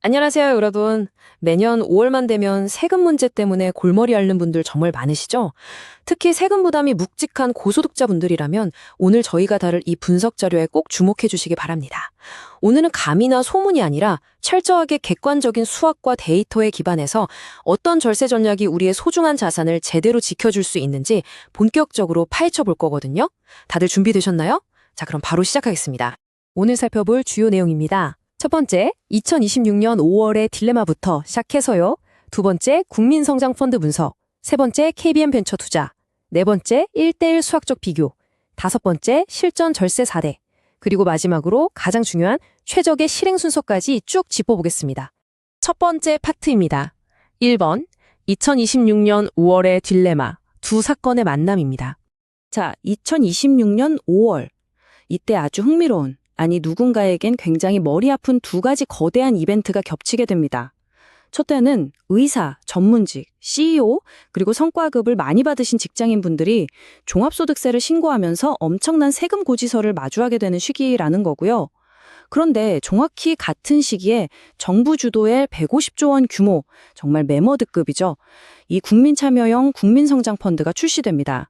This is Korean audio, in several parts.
안녕하세요, 여러분. 매년 5월만 되면 세금 문제 때문에 골머리 앓는 분들 정말 많으시죠? 특히 세금 부담이 묵직한 고소득자분들이라면 오늘 저희가 다룰 이 분석 자료에 꼭 주목해 주시기 바랍니다. 오늘은 감이나 소문이 아니라 철저하게 객관적인 수학과 데이터에 기반해서 어떤 절세 전략이 우리의 소중한 자산을 제대로 지켜줄 수 있는지 본격적으로 파헤쳐 볼 거거든요. 다들 준비되셨나요? 자, 그럼 바로 시작하겠습니다. 오늘 살펴볼 주요 내용입니다. 첫 번째, 2026년 5월의 딜레마부터 시작해서요. 두 번째, 국민성장펀드 분석. 세 번째, KBM 벤처 투자. 네 번째, 1대1 수학적 비교. 다섯 번째, 실전 절세 사례. 그리고 마지막으로 가장 중요한 최적의 실행 순서까지 쭉 짚어보겠습니다. 첫 번째 파트입니다. 1번, 2026년 5월의 딜레마. 두 사건의 만남입니다. 자, 2026년 5월. 이때 아주 흥미로운, 아니 누군가에겐 굉장히 머리 아픈 두 가지 거대한 이벤트가 겹치게 됩니다. 첫째는 의사, 전문직, CEO, 그리고 성과급을 많이 받으신 직장인분들이 종합소득세를 신고하면서 엄청난 세금 고지서를 마주하게 되는 시기라는 거고요. 그런데 정확히 같은 시기에 정부 주도의 150조 원 규모, 정말 메머드급이죠. 이 국민참여형 국민성장펀드가 출시됩니다.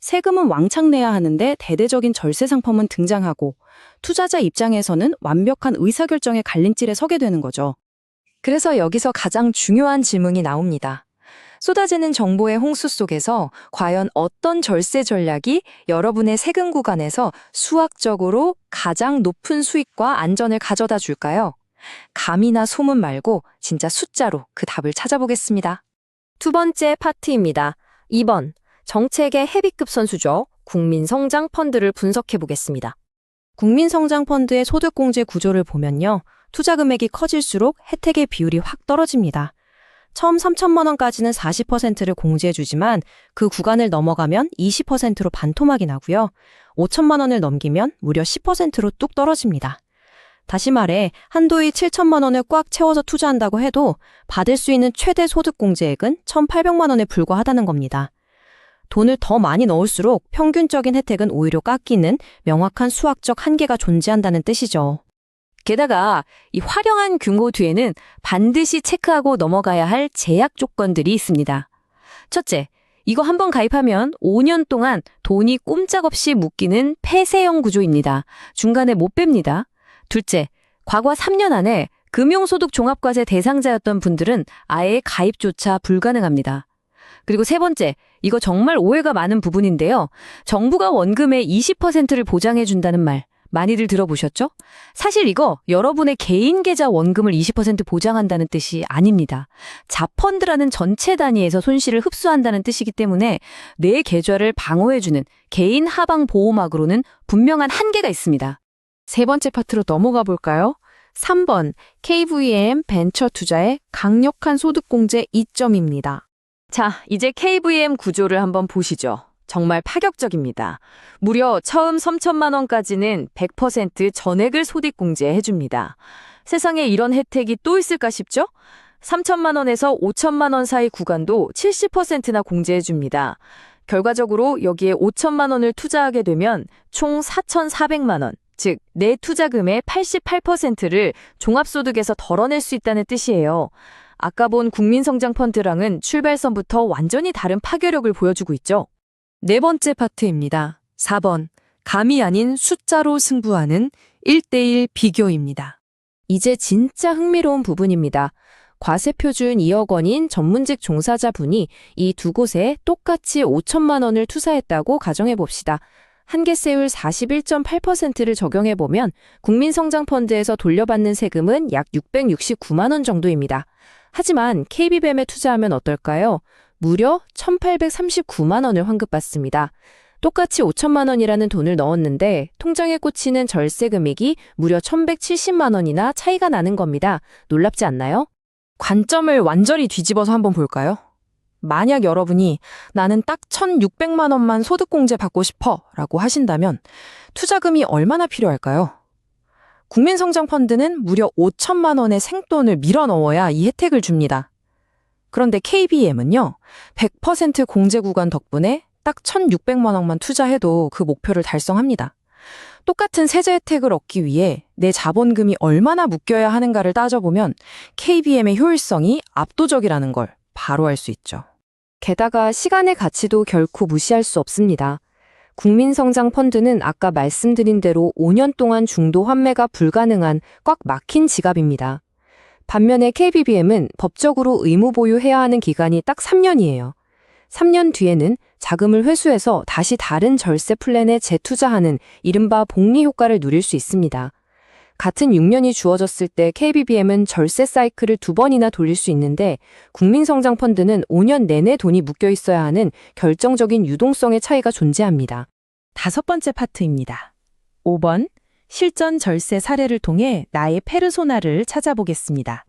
세금은 왕창 내야 하는데 대대적인 절세 상품은 등장하고 투자자 입장에서는 완벽한 의사결정의 갈림길에 서게 되는 거죠. 그래서 여기서 가장 중요한 질문이 나옵니다. 쏟아지는 정보의 홍수 속에서 과연 어떤 절세 전략이 여러분의 세금 구간에서 수학적으로 가장 높은 수익과 안전을 가져다 줄까요? 감이나 소문 말고 진짜 숫자로 그 답을 찾아보겠습니다. 두 번째 파트입니다. 2번, 정책의 헤비급 선수죠. 국민성장펀드를 분석해 보겠습니다. 국민성장펀드의 소득공제 구조를 보면요. 투자 금액이 커질수록 혜택의 비율이 확 떨어집니다. 처음 3천만 원까지는 40%를 공제해주지만 그 구간을 넘어가면 20%로 반토막이 나고요. 5천만 원을 넘기면 무려 10%로 뚝 떨어집니다. 다시 말해 한도의 7천만 원을 꽉 채워서 투자한다고 해도 받을 수 있는 최대 소득공제액은 1,800만 원에 불과하다는 겁니다. 돈을 더 많이 넣을수록 평균적인 혜택은 오히려 깎이는 명확한 수학적 한계가 존재한다는 뜻이죠. 게다가 이 화려한 규모 뒤에는 반드시 체크하고 넘어가야 할 제약 조건들이 있습니다. 첫째, 이거 한번 가입하면 5년 동안 돈이 꼼짝없이 묶이는 폐쇄형 구조입니다. 중간에 못 뺍니다. 둘째, 과거 3년 안에 금융소득 종합과세 대상자였던 분들은 아예 가입조차 불가능합니다. 그리고 세 번째, 이거 정말 오해가 많은 부분인데요. 정부가 원금의 20%를 보장해준다는 말 많이들 들어보셨죠? 사실 이거 여러분의 개인 계좌 원금을 20% 보장한다는 뜻이 아닙니다. 자펀드라는 전체 단위에서 손실을 흡수한다는 뜻이기 때문에 내 계좌를 방어해주는 개인 하방 보호막으로는 분명한 한계가 있습니다. 세 번째 파트로 넘어가 볼까요? 3번, KVM 벤처 투자의 강력한 소득공제 이점입니다. 자, 이제 KVM 구조를 한번 보시죠. 정말 파격적입니다. 무려 처음 3천만 원까지는 100% 전액을 소득공제해줍니다. 세상에 이런 혜택이 또 있을까 싶죠? 3천만 원에서 5천만 원 사이 구간도 70%나 공제해줍니다. 결과적으로 여기에 5천만 원을 투자하게 되면 총 4,400만 원, 즉 내 투자금의 88%를 종합소득에서 덜어낼 수 있다는 뜻이에요. 아까 본 국민성장펀드랑은 출발선부터 완전히 다른 파괴력을 보여주고 있죠. 네 번째 파트입니다. 4번, 감이 아닌 숫자로 승부하는 1대1 비교입니다. 이제 진짜 흥미로운 부분입니다. 과세표준 2억 원인 전문직 종사자분이 이 두 곳에 똑같이 5천만 원을 투자했다고 가정해봅시다. 한계세율 41.8%를 적용해보면 국민성장펀드에서 돌려받는 세금은 약 669만 원 정도입니다. 하지만 KB뱀에 투자하면 어떨까요? 무려 1,839만 원을 환급받습니다. 똑같이 5천만 원이라는 돈을 넣었는데 통장에 꽂히는 절세 금액이 무려 1,170만 원이나 차이가 나는 겁니다. 놀랍지 않나요? 관점을 완전히 뒤집어서 한번 볼까요? 만약 여러분이 나는 딱 1,600만 원만 소득공제 받고 싶어 라고 하신다면 투자금이 얼마나 필요할까요? 국민성장펀드는 무려 5천만 원의 생돈을 밀어 넣어야 이 혜택을 줍니다. 그런데 KBM은요, 100% 공제 구간 덕분에 딱 1,600만 원만 투자해도 그 목표를 달성합니다. 똑같은 세제 혜택을 얻기 위해 내 자본금이 얼마나 묶여야 하는가를 따져보면 KBM의 효율성이 압도적이라는 걸 바로 알 수 있죠. 게다가 시간의 가치도 결코 무시할 수 없습니다. 국민성장펀드는 아까 말씀드린 대로 5년 동안 중도 환매가 불가능한 꽉 막힌 지갑입니다. 반면에 KBBM은 법적으로 의무 보유해야 하는 기간이 딱 3년이에요. 3년 뒤에는 자금을 회수해서 다시 다른 절세 플랜에 재투자하는 이른바 복리 효과를 누릴 수 있습니다. 같은 6년이 주어졌을 때 KBBM은 절세 사이클을 2번이나 돌릴 수 있는데 국민성장펀드는 5년 내내 돈이 묶여 있어야 하는 결정적인 유동성의 차이가 존재합니다. 5번째 파트입니다. 5번, 실전 절세 사례를 통해 나의 페르소나를 찾아보겠습니다.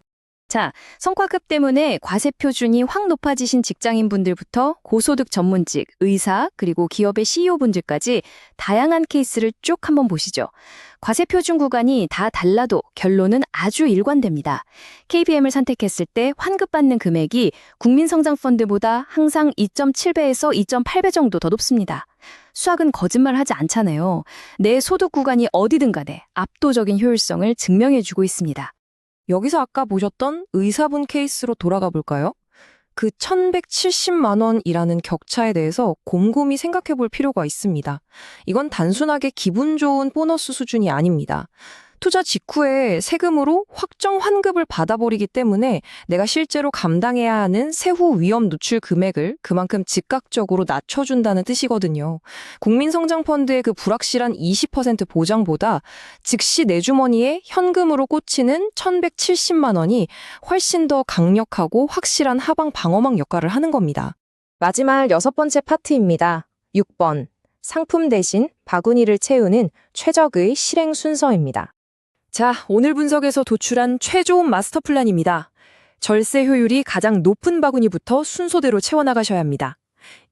자, 성과급 때문에 과세 표준이 확 높아지신 직장인분들부터 고소득 전문직, 의사, 그리고 기업의 CEO분들까지 다양한 케이스를 쭉 한번 보시죠. 과세 표준 구간이 다 달라도 결론은 아주 일관됩니다. KBM을 선택했을 때 환급받는 금액이 국민성장펀드보다 항상 2.7배에서 2.8배 정도 더 높습니다. 수학은 거짓말하지 않잖아요. 내 소득 구간이 어디든 간에 압도적인 효율성을 증명해주고 있습니다. 여기서 아까 보셨던 의사분 케이스로 돌아가 볼까요? 그 1,170만 원이라는 격차에 대해서 곰곰이 생각해 볼 필요가 있습니다. 이건 단순하게 기분 좋은 보너스 수준이 아닙니다. 투자 직후에 세금으로 확정 환급을 받아버리기 때문에 내가 실제로 감당해야 하는 세후 위험 노출 금액을 그만큼 즉각적으로 낮춰준다는 뜻이거든요. 국민성장펀드의 그 불확실한 20% 보장보다 즉시 내 주머니에 현금으로 꽂히는 1,170만 원이 훨씬 더 강력하고 확실한 하방 방어막 역할을 하는 겁니다. 마지막 6번째 파트입니다. 6번. 상품 대신 바구니를 채우는 최적의 실행 순서입니다. 자, 오늘 분석에서 도출한 최좋은 마스터 플랜입니다. 절세 효율이 가장 높은 바구니부터 순서대로 채워나가셔야 합니다.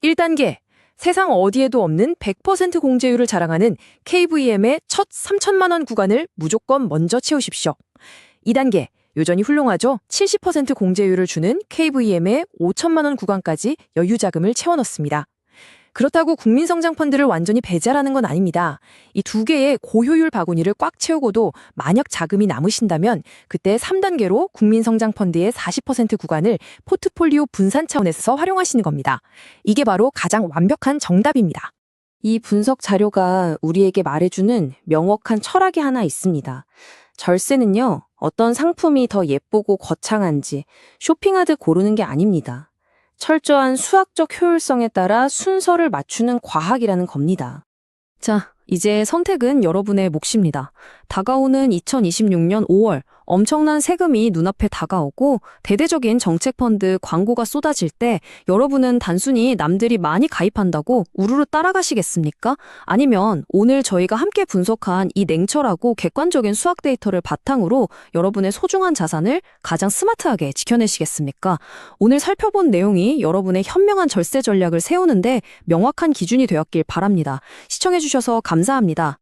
1단계, 세상 어디에도 없는 100% 공제율을 자랑하는 KVM의 첫 3천만 원 구간을 무조건 먼저 채우십시오. 2단계, 여전히 훌륭하죠? 70% 공제율을 주는 KVM의 5천만 원 구간까지 여유 자금을 채워넣습니다. 그렇다고 국민성장펀드를 완전히 배제하라는 건 아닙니다. 이 2개의 고효율 바구니를 꽉 채우고도 만약 자금이 남으신다면 그때 3단계로 국민성장펀드의 40% 구간을 포트폴리오 분산 차원에서 활용하시는 겁니다. 이게 바로 가장 완벽한 정답입니다. 이 분석 자료가 우리에게 말해주는 명확한 철학이 하나 있습니다. 절세는요, 어떤 상품이 더 예쁘고 거창한지 쇼핑하듯 고르는 게 아닙니다. 철저한 수학적 효율성에 따라 순서를 맞추는 과학이라는 겁니다. 자, 이제 선택은 여러분의 몫입니다. 다가오는 2026년 5월 엄청난 세금이 눈앞에 다가오고 대대적인 정책펀드 광고가 쏟아질 때 여러분은 단순히 남들이 많이 가입한다고 우르르 따라가시겠습니까? 아니면 오늘 저희가 함께 분석한 이 냉철하고 객관적인 수학 데이터를 바탕으로 여러분의 소중한 자산을 가장 스마트하게 지켜내시겠습니까? 오늘 살펴본 내용이 여러분의 현명한 절세 전략을 세우는데 명확한 기준이 되었길 바랍니다. 시청해주셔서 감사합니다.